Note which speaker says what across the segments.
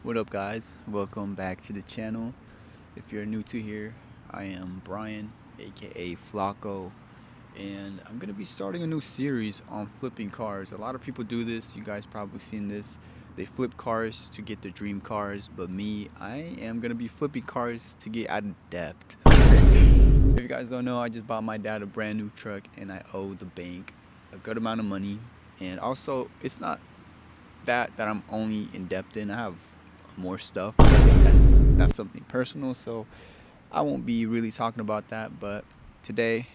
Speaker 1: What up, guys? Welcome back to the channel. If you're new to here, I am Brian, aka Flacco, and I'm gonna be starting a new series on flipping cars. A lot of people do this. You guys probably seen this. They flip cars to get their dream cars, but me, I am gonna be flipping cars to get out of debt. If you guys don't know, I just bought my dad a brand new truck, and I owe the bank a good amount of money. And also, it's not that I'm only in debt in. I have more stuff. That's something personal, so I won't be really talking about that. But today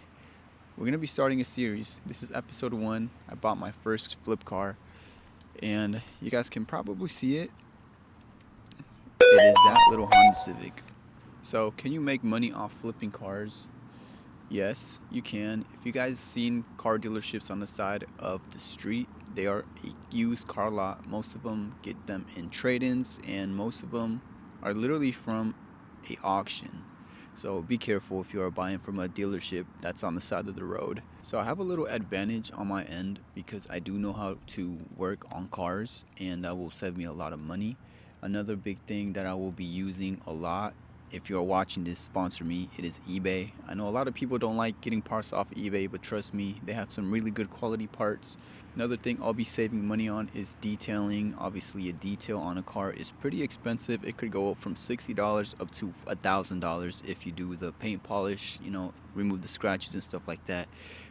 Speaker 1: we're gonna be starting a series. This is episode 1. I bought my first flip car, and you guys can probably see it. It is that little Honda Civic. So can you make money off flipping cars? Yes, you can. If you guys seen car dealerships on the side of the street, they are a used car lot. Most of them get them in trade-ins, and most of them are literally from a auction. So be careful if you are buying from a dealership that's on the side of the road. So I have a little advantage on my end because I do know how to work on cars, and that will save me a lot of money. Another big thing that I will be using a lot, if you're watching this, sponsor me, it is eBay. I know a lot of people don't like getting parts off eBay, but trust me, they have some really good quality parts. Another thing I'll be saving money on is detailing. Obviously, a detail on a car is pretty expensive. It could go from $60 up to $1,000 if you do the paint polish, remove the scratches and stuff like that,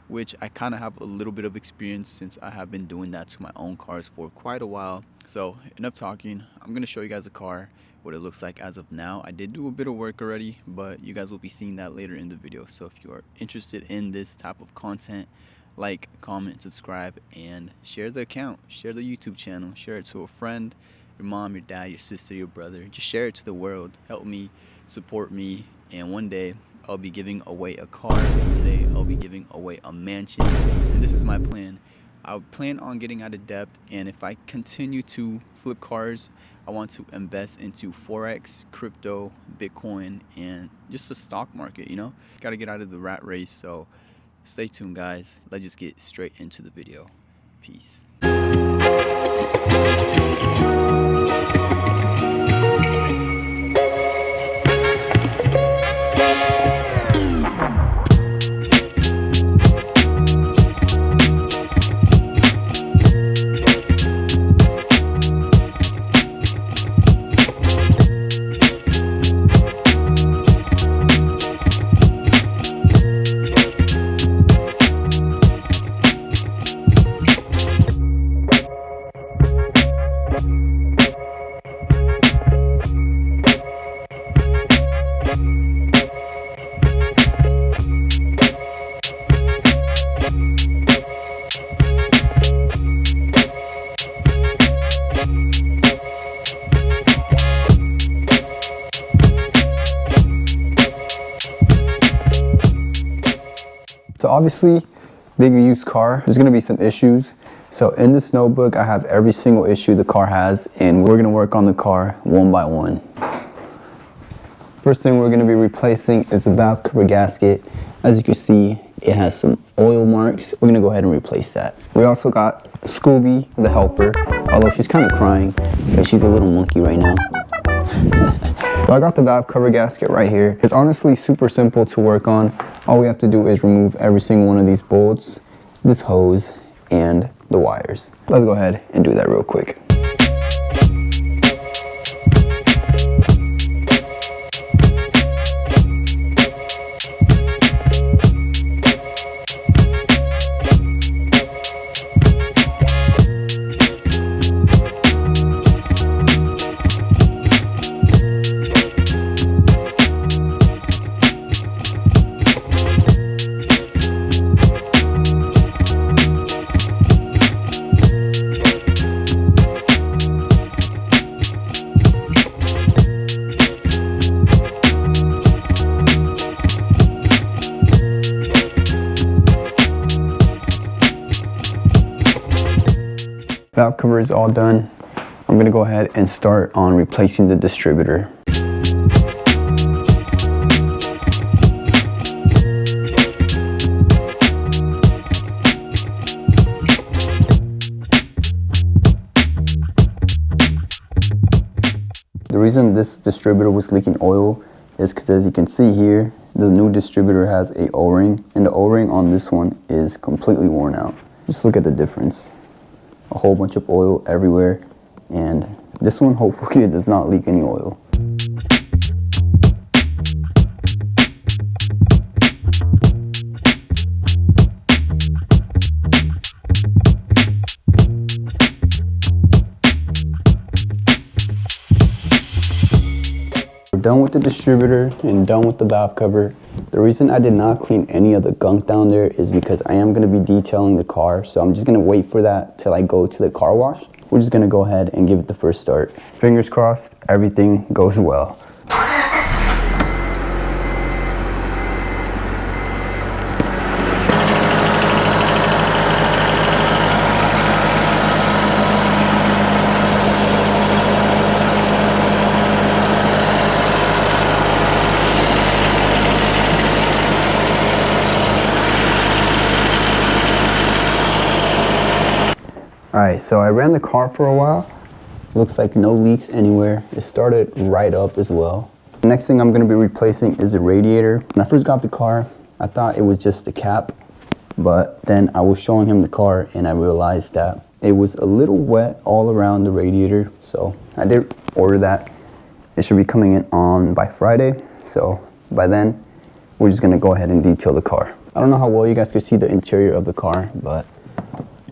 Speaker 1: which I kind of have a little bit of experience since I have been doing that to my own cars for quite a while. So enough talking. I'm gonna show you guys a car, what it looks like as of now. I did do a bit of work already, but you guys will be seeing that later in the video. So if you are interested in this type of content, like, comment, subscribe, and share the account, share the YouTube channel, share it to a friend, your mom, your dad, your sister, your brother. Just share it to the world. Help me, support me, and one day I'll be giving away a car. One day I'll be giving away a mansion, and this is my plan. I plan on getting out of debt, and if I continue to flip cars, I want to invest into Forex, crypto, Bitcoin, and just the stock market, Got to get out of the rat race, so stay tuned, guys. Let's just get straight into the video. Peace. So obviously, being a used car, there's gonna be some issues. So in this notebook, I have every single issue the car has, and we're gonna work on the car one by one. First thing we're gonna be replacing is the valve cover gasket. As you can see, it has some oil marks. We're gonna go ahead and replace that. We also got Scooby, the helper, although she's kind of crying because she's a little monkey right now. So I got the valve cover gasket right here. It's honestly super simple to work on. All we have to do is remove every single one of these bolts, this hose, and the wires. Let's go ahead and do that real quick. Valve cover is all done. I'm gonna go ahead and start on replacing the distributor.
Speaker 2: The reason this distributor was leaking oil is because, as you can see here, the new distributor has a O-ring, and the O-ring on this one is completely worn out. Just look at the difference. A whole bunch of oil everywhere, and this one, hopefully it does not leak any oil. We're done with the distributor and done with the valve cover. The reason I did not clean any of the gunk down there is because I am going to be detailing the car, so I'm just going to wait for that till I go to the car wash. We're just going to go ahead and give it the first start. Fingers crossed, everything goes well. Alright, so I ran the car for a while. Looks like no leaks anywhere. It started right up as well. The next thing I'm going to be replacing is the radiator. When I first got the car, I thought it was just the cap, but then I was showing him the car and I realized that it was a little wet all around the radiator, so I did order that. It should be coming in on by Friday, so by then we're just going to go ahead and detail the car. I don't know how well you guys can see the interior of the car, but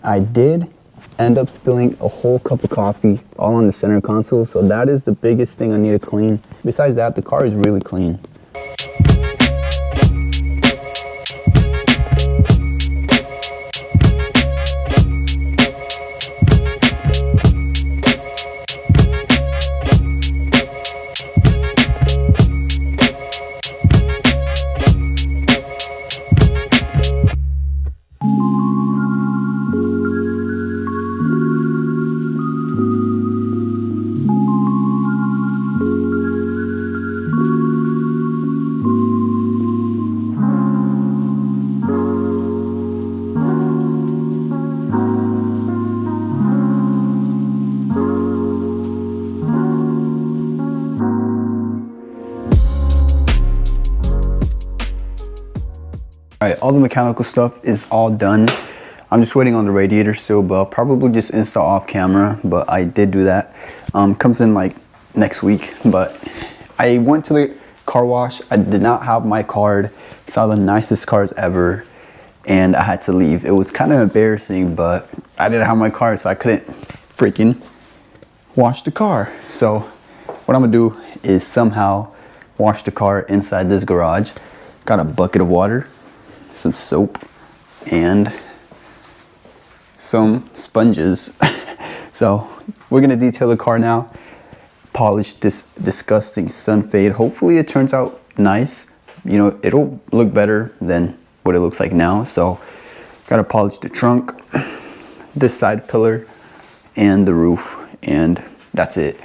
Speaker 2: I did end up spilling a whole cup of coffee all on the center console, so that is the biggest thing I need to clean. Besides that, the car is really clean. Alright, all the mechanical stuff is all done. I'm just waiting on the radiator still, but I'll probably just install off camera, but I did do that. Comes in like next week, but I went to the car wash. I did not have my card. Saw the nicest cars ever, and I had to leave. It was kind of embarrassing, but I didn't have my card, so I couldn't freaking wash the car. So what I'm gonna do is somehow wash the car inside this garage. Got a bucket of water, some soap, and some sponges. So we're gonna detail the car now, polish this disgusting sun fade. Hopefully it turns out nice. You know, it'll look better than what it looks like now. So gotta polish the trunk, this side pillar, and the roof, and that's it.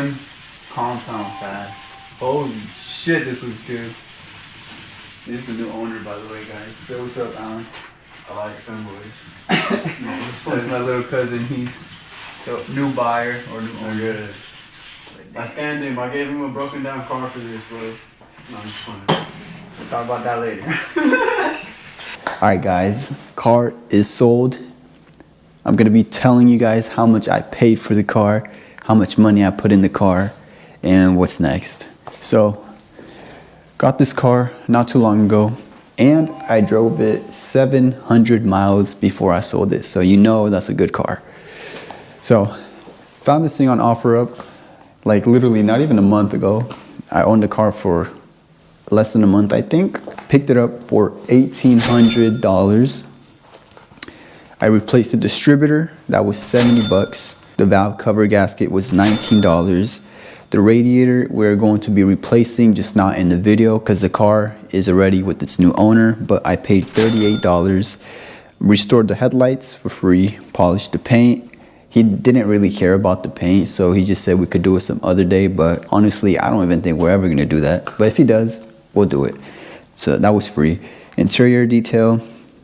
Speaker 1: gym, compound fast. Holy shit, this was good. This is the new owner, by the way, guys. So what's up, Alan?
Speaker 3: I like fanboys.
Speaker 1: That's my little cousin. He's the new buyer or new owner.
Speaker 3: Good. I scanned him. I gave him a broken down car for this, bro. No, I'm just playing.
Speaker 1: We'll talk about that later. Alright guys, car is sold. I'm gonna be telling you guys how much I paid for the car, how much money I put in the car, and what's next. So, got this car not too long ago, and I drove it 700 miles before I sold it. So you know that's a good car. So, found this thing on OfferUp, like literally not even a month ago. I owned the car for less than a month, I think. Picked it up for $1,800. I replaced the distributor, that was 70 bucks. The valve cover gasket was $19. The radiator we're going to be replacing, just not in the video because the car is already with its new owner, but I paid $38. Restored the headlights for free, polished the paint. He didn't really care about the paint, so he just said we could do it some other day, but honestly, I don't even think we're ever gonna do that. But if he does, we'll do it. So that was free. Interior detail,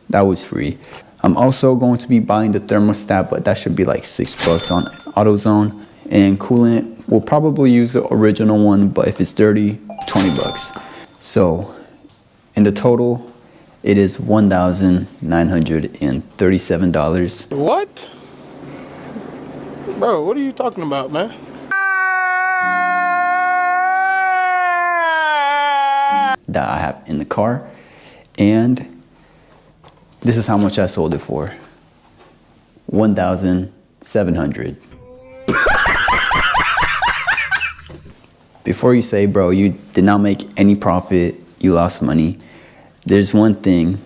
Speaker 1: that was free. I'm also going to be buying the thermostat, but that should be like $6 on AutoZone. And coolant, we'll probably use the original one, but if it's dirty, 20 bucks. So in the total, it is $1,937.
Speaker 4: What? Bro, what are you talking about, man?
Speaker 1: That I have in the car, and this is how much I sold it for. $1,700. Before you say, bro, you did not make any profit, you lost money, there's one thing.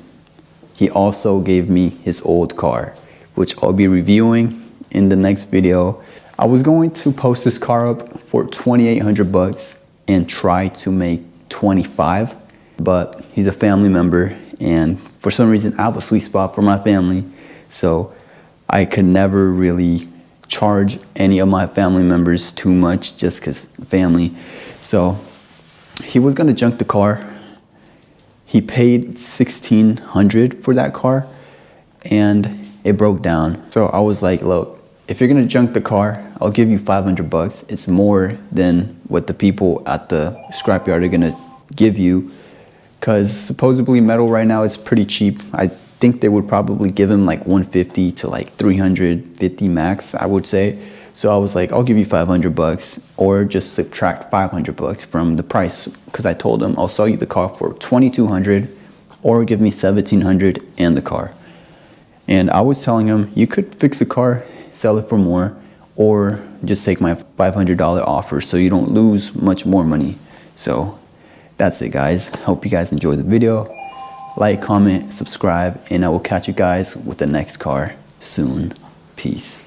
Speaker 1: He also gave me his old car, which I'll be reviewing in the next video. I was going to post this car up for 2,800 bucks and try to make 25, but he's a family member, and for some reason I have a sweet spot for my family, so I could never really charge any of my family members too much just because family. So he was gonna junk the car. He paid $1,600 for that car and it broke down. So I was like, look, if you're gonna junk the car, I'll give you 500 bucks. It's more than what the people at the scrapyard are gonna give you, because supposedly metal right now is pretty cheap. I think they would probably give him like 150 to like 350 max, I would say. So I was like, I'll give you 500 bucks or just subtract 500 bucks from the price, because I told him I'll sell you the car for 2,200 or give me 1,700 and the car. And I was telling him, you could fix the car, sell it for more, or just take my $500 offer so you don't lose much more money. So that's it, guys. Hope you guys enjoyed the video. Like, comment, subscribe, and I will catch you guys with the next car soon. Peace.